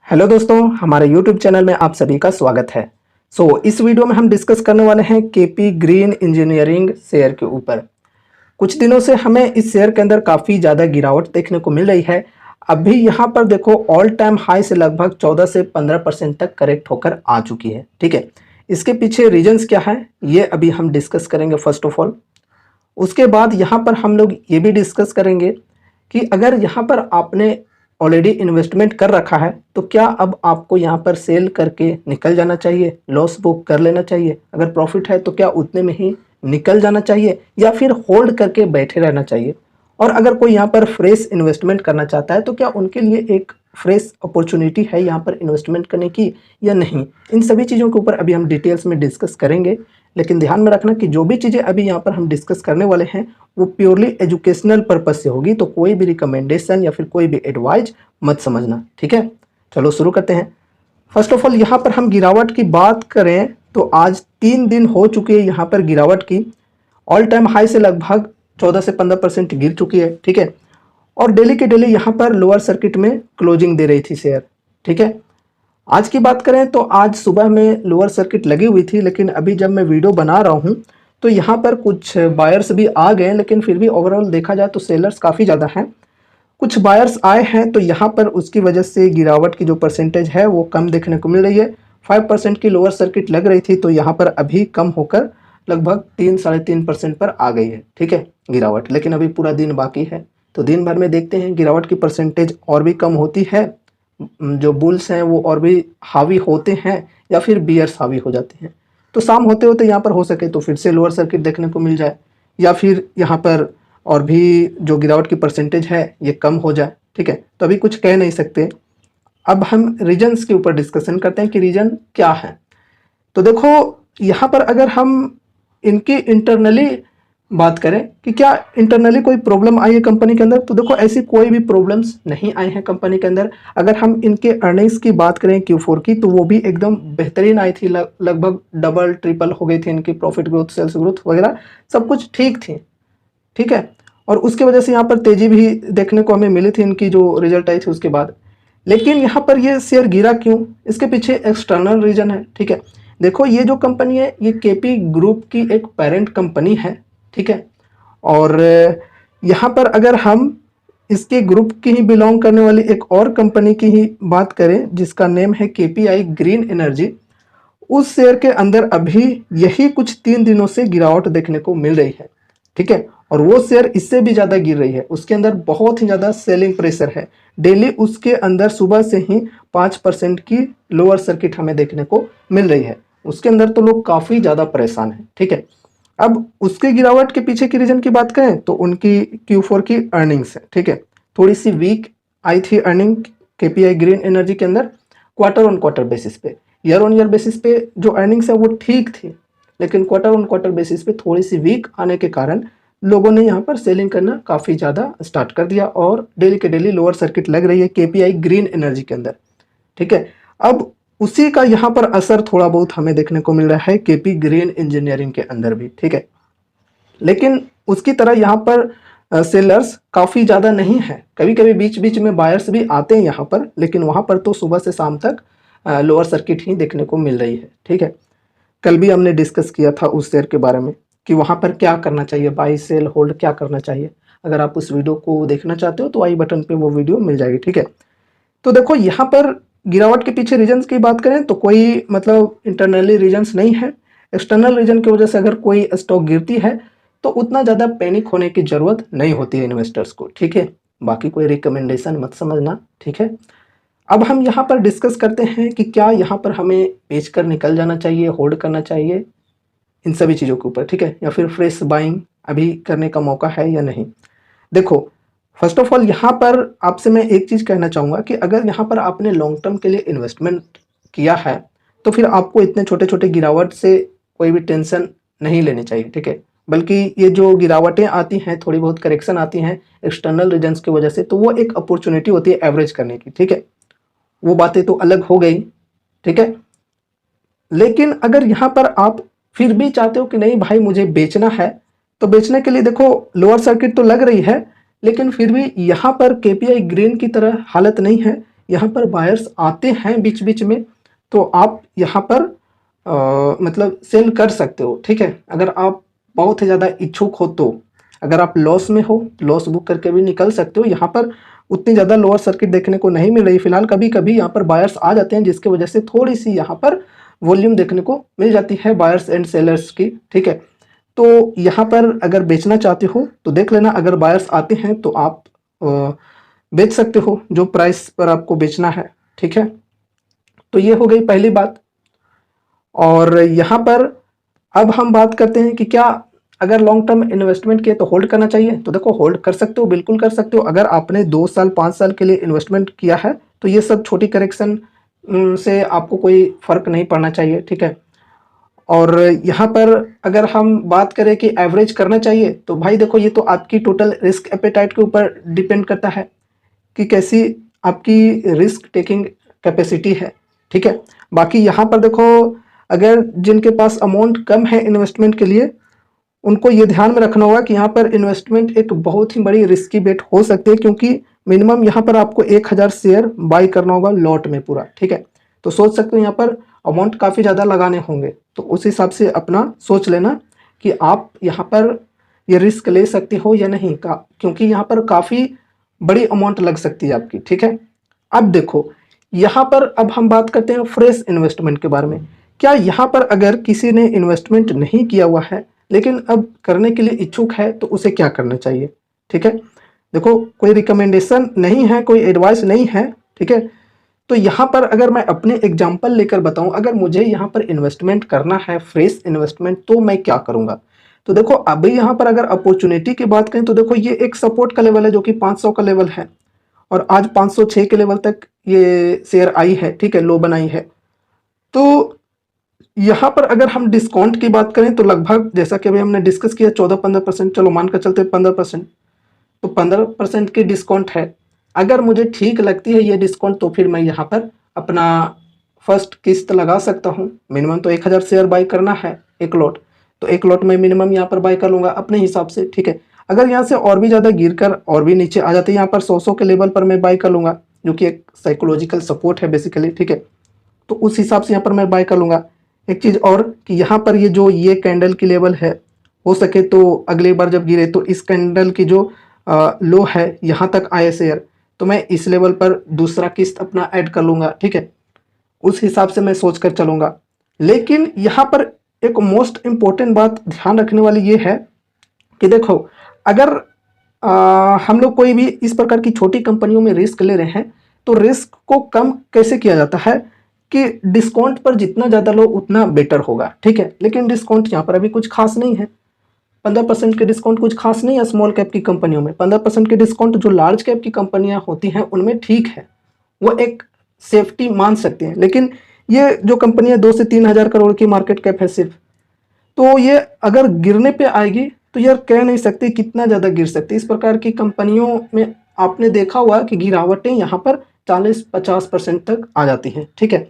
Hello दोस्तों, हमारे YouTube channel में आप सभी का स्वागत है। इस वीडियो में हम डिस्कस करने वाले हैं केपी ग्रीन इंजीनियरिंग शेयर के ऊपर। कुछ दिनों से हमें इस शेयर के अंदर काफ़ी ज़्यादा गिरावट देखने को मिल रही है। अभी यहाँ पर देखो ऑल टाइम हाई से लगभग 14 से 15% तक करेक्ट होकर आ चुकी है। ठीक है, इसके पीछे रीजंस क्या है ये अभी हम डिस्कस करेंगे फर्स्ट ऑफ ऑल। उसके बाद यहाँ पर हम लोग ये भी डिस्कस करेंगे कि अगर यहाँ पर आपने ऑलरेडी इन्वेस्टमेंट कर रखा है तो क्या अब आपको यहाँ पर सेल करके निकल जाना चाहिए, लॉस बुक कर लेना चाहिए। अगर प्रॉफिट है तो क्या उतने में ही निकल जाना चाहिए या फिर होल्ड करके बैठे रहना चाहिए। और अगर कोई यहाँ पर फ्रेश इन्वेस्टमेंट करना चाहता है तो क्या उनके लिए एक फ्रेश अपॉर्चुनिटी है यहाँ पर इन्वेस्टमेंट करने की या नहीं। इन सभी चीज़ों के ऊपर अभी हम डिटेल्स में डिस्कस करेंगे। लेकिन ध्यान में रखना कि जो भी चीज़ें अभी यहाँ पर हम डिस्कस करने वाले हैं वो प्योरली एजुकेशनल पर्पज से होगी, तो कोई भी रिकमेंडेशन या फिर कोई भी एडवाइज मत समझना। ठीक है, चलो शुरू करते हैं। फर्स्ट ऑफ ऑल यहाँ पर हम गिरावट की बात करें तो आज 3 दिन हो चुके हैं यहाँ पर गिरावट की। ऑल टाइम हाई से लगभग 14 से 15% गिर चुकी है। ठीक है, और डेली के डेली यहाँ पर लोअर सर्किट में क्लोजिंग दे रही थी शेयर। ठीक है, आज की बात करें तो आज सुबह में लोअर सर्किट लगी हुई थी, लेकिन अभी जब मैं वीडियो बना रहा हूँ तो यहाँ पर कुछ बायर्स भी आ गए, लेकिन फिर भी ओवरऑल देखा जाए तो सेलर्स काफ़ी ज़्यादा हैं। कुछ बायर्स आए हैं तो यहाँ पर उसकी वजह से गिरावट की जो परसेंटेज है वो कम देखने को मिल रही है। 5% की लोअर सर्किट लग रही थी तो यहाँ पर अभी कम होकर लगभग 3-3.5% पर आ गई है। ठीक है गिरावट, लेकिन अभी पूरा दिन बाकी है तो दिन भर में देखते हैं गिरावट की परसेंटेज और भी कम होती है, जो बुल्स हैं वो और भी हावी होते हैं या फिर बियर्स हावी हो जाते हैं। तो शाम होते होते यहाँ पर हो सके तो फिर से लोअर सर्किट देखने को मिल जाए या फिर यहाँ पर और भी जो गिरावट की परसेंटेज है ये कम हो जाए। ठीक है, तो अभी कुछ कह नहीं सकते। अब हम रीजन्स के ऊपर डिस्कशन करते हैं कि रीजन क्या है। तो देखो यहाँ पर अगर हम इनकी इंटरनली बात करें कि क्या इंटरनली कोई प्रॉब्लम आई है कंपनी के अंदर, तो देखो ऐसी कोई भी प्रॉब्लम्स नहीं आई हैं कंपनी के अंदर। अगर हम इनके अर्निंग्स की बात करें Q4 की तो वो भी एकदम बेहतरीन आई थी, लगभग डबल ट्रिपल हो गई थी इनकी प्रॉफिट ग्रोथ, सेल्स ग्रोथ वगैरह सब कुछ ठीक थी। ठीक है, और उसके वजह से यहाँ पर तेजी भी देखने को हमें मिली थी इनकी जो रिजल्ट आई थी उसके बाद। लेकिन यहाँ पर ये शेयर गिरा क्यों, इसके पीछे एक्सटर्नल रीजन है। ठीक है, देखो ये जो कंपनी है ये केपी ग्रुप की एक पेरेंट कंपनी है। ठीक है, और यहाँ पर अगर हम इसके ग्रुप की ही बिलोंग करने वाली एक और कंपनी की ही बात करें जिसका नेम है केपीआई ग्रीन एनर्जी, उस शेयर के अंदर अभी यही कुछ 3 दिनों से गिरावट देखने को मिल रही है। ठीक है, और वो शेयर इससे भी ज़्यादा गिर रही है, उसके अंदर बहुत ही ज़्यादा सेलिंग प्रेशर है। डेली उसके अंदर सुबह से ही 5% की लोअर सर्किट हमें देखने को मिल रही है। उसके अंदर तो लोग काफ़ी ज़्यादा परेशान हैं। ठीक है, अब उसके गिरावट के पीछे की रीजन की बात करें तो उनकी Q4 की अर्निंग्स है। ठीक है, थोड़ी सी वीक आई थी अर्निंग केपीआई ग्रीन एनर्जी के अंदर क्वार्टर ऑन क्वार्टर बेसिस पे। ईयर ऑन ईयर बेसिस पे जो अर्निंग्स है वो ठीक थी, लेकिन क्वार्टर ऑन क्वार्टर बेसिस पे थोड़ी सी वीक आने के कारण लोगों ने यहाँ पर सेलिंग करना काफ़ी ज़्यादा स्टार्ट कर दिया और डेली के डेली लोअर सर्किट लग रही है केपीआई ग्रीन एनर्जी के अंदर। ठीक है, अब उसी का यहाँ पर असर थोड़ा बहुत हमें देखने को मिल रहा है केपी ग्रीन इंजीनियरिंग के अंदर भी। ठीक है, लेकिन उसकी तरह यहाँ पर सेलर्स काफ़ी ज़्यादा नहीं है। कभी कभी बीच बीच में बायर्स भी आते हैं यहाँ पर, लेकिन वहाँ पर तो सुबह से शाम तक लोअर सर्किट ही देखने को मिल रही है। ठीक है, कल भी हमने डिस्कस किया था उस शेयर के बारे में कि वहाँ पर क्या करना चाहिए, बाई सेल होल्ड क्या करना चाहिए। अगर आप उस वीडियो को देखना चाहते हो तो आई बटन पे वो वीडियो मिल जाएगी। ठीक है, तो देखो यहाँ पर गिरावट के पीछे रीजंस की बात करें तो कोई मतलब इंटरनली रीजंस नहीं है। एक्सटर्नल रीजन की वजह से अगर कोई स्टॉक गिरती है तो उतना ज़्यादा पैनिक होने की ज़रूरत नहीं होती है इन्वेस्टर्स को। ठीक है, बाकी कोई रिकमेंडेशन मत समझना। ठीक है, अब हम यहाँ पर डिस्कस करते हैं कि क्या यहाँ पर हमें बेच कर निकल जाना चाहिए, होल्ड करना चाहिए, इन सभी चीज़ों के ऊपर। ठीक है, या फिर फ्रेश बाइंग अभी करने का मौका है या नहीं। देखो फर्स्ट ऑफ ऑल यहाँ पर आपसे मैं एक चीज़ कहना चाहूँगा कि अगर यहाँ पर आपने लॉन्ग टर्म के लिए इन्वेस्टमेंट किया है तो फिर आपको इतने छोटे छोटे गिरावट से कोई भी टेंशन नहीं लेनी चाहिए। ठीक है, बल्कि ये जो गिरावटें आती हैं, थोड़ी बहुत करेक्शन आती हैं एक्सटर्नल रीजन्स की वजह से, तो वो एक अपॉर्चुनिटी होती है एवरेज करने की। ठीक है, वो बातें तो अलग हो गई। ठीक है, लेकिन अगर यहाँ पर आप फिर भी चाहते हो कि नहीं भाई मुझे बेचना है, तो बेचने के लिए देखो लोअर सर्किट तो लग रही है, लेकिन फिर भी यहाँ पर केपीआई ग्रीन की तरह हालत नहीं है यहाँ पर बायर्स आते हैं बीच बीच में, तो आप यहाँ पर मतलब सेल कर सकते हो, ठीक है। अगर आप बहुत ही ज़्यादा इच्छुक हो तो, अगर आप लॉस में हो तो लॉस बुक करके भी निकल सकते हो। यहाँ पर उतनी ज़्यादा लोअर सर्किट देखने को नहीं मिल रही फिलहाल। कभी कभी यहाँ पर बायर्स आ जाते हैं, जिसकी वजह से थोड़ी सी यहाँ पर वॉल्यूम देखने को मिल जाती है बायर्स एंड सेलर्स की, ठीक है। तो यहाँ पर अगर बेचना चाहते हो तो देख लेना, अगर बायर्स आते हैं तो आप बेच सकते हो जो प्राइस पर आपको बेचना है, ठीक है। तो ये हो गई पहली बात। और यहाँ पर अब हम बात करते हैं कि क्या अगर लॉन्ग टर्म इन्वेस्टमेंट किए तो होल्ड करना चाहिए। तो देखो, होल्ड कर सकते हो, बिल्कुल कर सकते हो। अगर आपने 2 साल 5 साल के लिए इन्वेस्टमेंट किया है तो ये सब छोटी करेक्शन से आपको कोई फर्क नहीं पड़ना चाहिए, ठीक है। और यहाँ पर अगर हम बात करें कि एवरेज करना चाहिए, तो भाई देखो, ये तो आपकी टोटल रिस्क एपेटाइट के ऊपर डिपेंड करता है कि कैसी आपकी रिस्क टेकिंग कैपेसिटी है, ठीक है। बाकी यहाँ पर देखो, अगर जिनके पास अमाउंट कम है इन्वेस्टमेंट के लिए, उनको ये ध्यान में रखना होगा कि यहाँ पर इन्वेस्टमेंट एक बहुत ही बड़ी रिस्की बेट हो सकती है, क्योंकि मिनिमम यहाँ पर आपको 1000 शेयर बाई करना होगा लॉट में पूरा, ठीक है। तो सोच सकते हो यहाँ पर अमाउंट काफ़ी ज़्यादा लगाने होंगे, तो उस हिसाब से अपना सोच लेना कि आप यहाँ पर ये रिस्क ले सकते हो या नहीं का, क्योंकि यहाँ पर काफ़ी बड़ी अमाउंट लग सकती है आपकी, ठीक है। अब देखो, यहाँ पर अब हम बात करते हैं फ्रेश इन्वेस्टमेंट के बारे में। क्या यहाँ पर अगर किसी ने इन्वेस्टमेंट नहीं किया हुआ है लेकिन अब करने के लिए इच्छुक है, तो उसे क्या करना चाहिए, ठीक है। देखो, कोई रिकमेंडेशन नहीं है, कोई एडवाइस नहीं है, ठीक है। तो यहाँ पर अगर मैं अपने एग्जाम्पल लेकर बताऊं, अगर मुझे यहाँ पर इन्वेस्टमेंट करना है फ्रेश इन्वेस्टमेंट, तो मैं क्या करूंगा। तो देखो, अभी यहाँ पर अगर अपॉर्चुनिटी की बात करें तो देखो, ये एक सपोर्ट का लेवल है जो कि 500 का लेवल है, और आज 506 के लेवल तक ये शेयर आई है, ठीक है, लो बनाई है। तो यहाँ पर अगर हम डिस्काउंट की बात करें तो लगभग, जैसा कि अभी हमने डिस्कस किया, 14-15%, चलो मान कर चलते 15%, तो 15% की डिस्काउंट है। अगर मुझे ठीक लगती है ये डिस्काउंट, तो फिर मैं यहाँ पर अपना फर्स्ट किस्त लगा सकता हूँ। मिनिमम तो 1000 शेयर बाई करना है एक लॉट, तो एक लॉट में मिनिमम यहाँ पर बाई कर लूँगा अपने हिसाब से, ठीक है। अगर यहाँ से और भी ज़्यादा गिर कर और भी नीचे आ जाते हैं, यहाँ पर 100 के लेवल पर मैं बाई कर लूँगा, जो कि एक साइकोलॉजिकल सपोर्ट है बेसिकली, ठीक है। तो उस हिसाब से यहाँ पर मैं बाय कर लूँगा। एक चीज़ और कि यहाँ पर ये कैंडल की लेवल है, हो सके तो अगली बार जब गिरे तो इस कैंडल की जो लो है यहाँ तक आए शेयर, तो मैं इस लेवल पर दूसरा किस्त अपना ऐड कर लूँगा, ठीक है। उस हिसाब से मैं सोच कर चलूँगा। लेकिन यहाँ पर एक मोस्ट इम्पोर्टेंट बात ध्यान रखने वाली ये है कि देखो, अगर हम लोग कोई भी इस प्रकार की छोटी कंपनियों में रिस्क ले रहे हैं, तो रिस्क को कम कैसे किया जाता है कि डिस्काउंट पर जितना ज़्यादा लो उतना बेटर होगा, ठीक है। लेकिन डिस्काउंट यहाँ पर अभी कुछ खास नहीं है, 15% के डिस्काउंट कुछ खास नहीं है स्मॉल कैप की कंपनियों में। 15% के डिस्काउंट जो लार्ज कैप की कंपनियां होती हैं उनमें ठीक है, वो एक सेफ्टी मान सकते हैं। लेकिन ये जो कंपनियां 2 से 3 हज़ार करोड़ की मार्केट कैप है सिर्फ, तो ये अगर गिरने पे आएगी तो यार कह नहीं सकते कितना ज़्यादा गिर सकती है। इस प्रकार की कंपनियों में आपने देखा हुआ कि गिरावटें यहाँ पर 40-50% तक आ जाती हैं, ठीक है।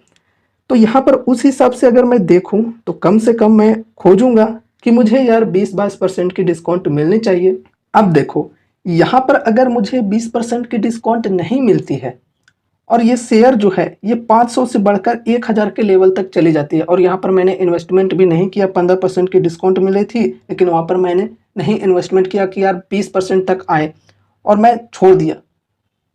तो यहाँ पर उस हिसाब से अगर मैं देखूं तो कम से कम मैं खोजूंगा कि मुझे यार 20-22% की डिस्काउंट मिलनी चाहिए। अब देखो, यहाँ पर अगर मुझे 20% की डिस्काउंट नहीं मिलती है और ये शेयर जो है ये 500 से बढ़कर 1000 के लेवल तक चली जाती है, और यहाँ पर मैंने इन्वेस्टमेंट भी नहीं किया, 15% की डिस्काउंट मिली थी, लेकिन वहाँ पर मैंने नहीं इन्वेस्टमेंट किया कि यार 20% तक आए, और मैं छोड़ दिया,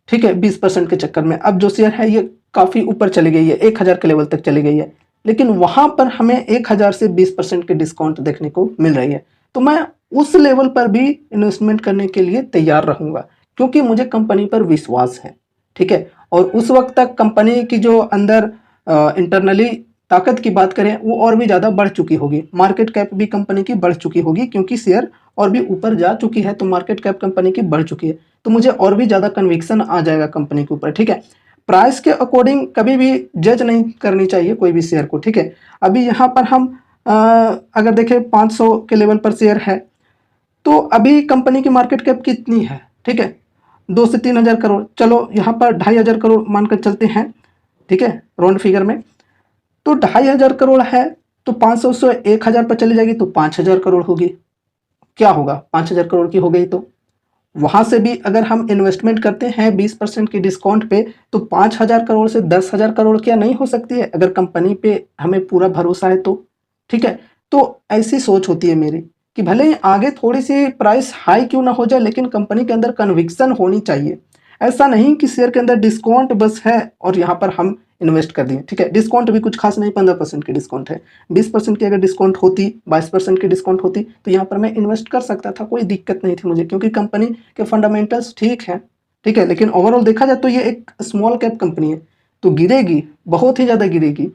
ठीक है, 20% के चक्कर में। अब जो शेयर है ये काफ़ी ऊपर चली गई है, 1000 के लेवल तक चली गई है, लेकिन वहाँ पर हमें 1000 से 20% की डिस्काउंट देखने को मिल रही है। तो मैं उस लेवल पर भी इन्वेस्टमेंट करने के लिए तैयार रहूँगा, क्योंकि मुझे कंपनी पर विश्वास है, ठीक है। और उस वक्त तक कंपनी की जो अंदर इंटरनली ताकत की बात करें वो और भी ज़्यादा बढ़ चुकी होगी, मार्केट कैप भी कंपनी की बढ़ चुकी होगी, क्योंकि शेयर और भी ऊपर जा चुकी है, तो मार्केट कैप कंपनी की बढ़ चुकी है, तो मुझे और भी ज़्यादा कन्विक्शन आ जाएगा कंपनी के ऊपर, ठीक है। प्राइस के अकॉर्डिंग कभी भी जज नहीं करनी चाहिए कोई भी शेयर को, ठीक है। अभी यहाँ पर हम अगर देखें 500 के लेवल पर शेयर है, तो अभी कंपनी की मार्केट कैप कितनी है, ठीक है, 2 से 3 हज़ार करोड़, चलो यहाँ पर 2500 करोड़ मानकर चलते हैं, ठीक है, राउंड फिगर में। तो 2500 करोड़ है, तो 500 से 1000 पर चली जाएगी तो 5000 करोड़ होगी। क्या होगा, 5000 करोड़ की हो गई तो, वहाँ से भी अगर हम इन्वेस्टमेंट करते हैं 20% की डिस्काउंट पे, तो 5,000 करोड़ से 10,000 करोड़ क्या नहीं हो सकती है, अगर कंपनी पे हमें पूरा भरोसा है तो। ठीक है, तो ऐसी सोच होती है मेरी कि भले ही आगे थोड़ी सी प्राइस हाई क्यों ना हो जाए, लेकिन कंपनी के अंदर कन्विक्शन होनी चाहिए। ऐसा नहीं कि शेयर के अंदर डिस्काउंट बस है और यहाँ पर हम इन्वेस्ट कर दिए। ठीक है, डिस्काउंट भी कुछ खास नहीं, 15% की डिस्काउंट है। 20% की अगर डिस्काउंट होती, 22% की डिस्काउंट होती, तो यहाँ पर मैं इन्वेस्ट कर सकता था, कोई दिक्कत नहीं थी मुझे, क्योंकि कंपनी के फंडामेंटल्स ठीक है। ठीक है, लेकिन ओवरऑल देखा जाए तो ये एक स्मॉल कैप कंपनी है, तो गिरेगी, बहुत ही ज़्यादा गिरेगी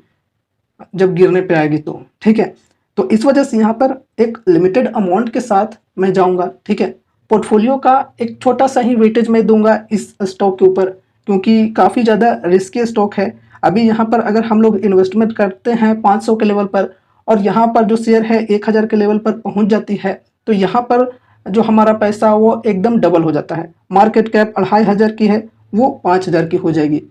जब गिरने पे आएगी तो। ठीक है, तो इस वजह से यहाँ पर एक लिमिटेड अमाउंट के साथ मैं जाऊँगा। ठीक है, पोर्टफोलियो का एक छोटा सा ही वेटेज मैं दूंगा इस स्टॉक के ऊपर, क्योंकि काफ़ी ज़्यादा रिस्की स्टॉक है। अभी यहाँ पर अगर हम लोग इन्वेस्टमेंट करते हैं 500 के लेवल पर, और यहाँ पर जो शेयर है 1000 के लेवल पर पहुँच जाती है, तो यहाँ पर जो हमारा पैसा वो एकदम डबल हो जाता है। मार्केट कैप 2500 की है, वो 5000 की हो जाएगी,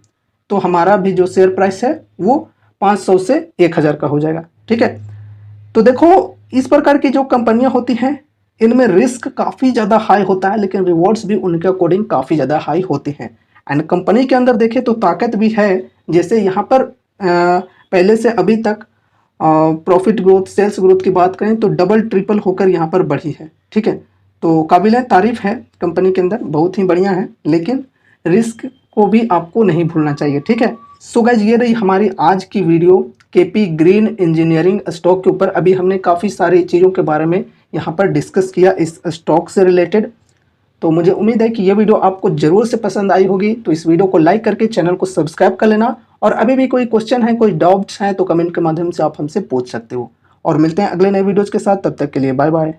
तो हमारा भी जो शेयर प्राइस है वो 500 से 1000 का हो जाएगा। ठीक है, तो देखो इस प्रकार की जो कंपनियां होती हैं, इनमें रिस्क काफ़ी ज़्यादा हाई होता है, लेकिन रिवॉर्ड्स भी उनके अकॉर्डिंग काफ़ी ज़्यादा हाई होते हैं। एंड कंपनी के अंदर देखें तो ताकत भी है, जैसे यहाँ पर पहले से अभी तक प्रॉफिट ग्रोथ, सेल्स ग्रोथ की बात करें तो डबल ट्रिपल होकर यहाँ पर बढ़ी है। ठीक है, तो काबिल तारीफ है, कंपनी के अंदर बहुत ही बढ़िया है, लेकिन रिस्क को भी आपको नहीं भूलना चाहिए। ठीक है, सो गाइस ये रही हमारी आज की video KP green engineering stock के ऊपर। अभी हमने काफ़ी सारी चीज़ों के बारे में यहाँ पर डिस्कस किया इस स्टॉक से रिलेटेड। तो मुझे उम्मीद है कि ये वीडियो आपको ज़रूर से पसंद आई होगी, तो इस वीडियो को लाइक करके चैनल को सब्सक्राइब कर लेना, और अभी भी कोई क्वेश्चन है, कोई डाउट्स हैं, तो कमेंट के माध्यम से आप हमसे पूछ सकते हो। और मिलते हैं अगले नए वीडियोज़ के साथ, तब तक के लिए बाय बाय।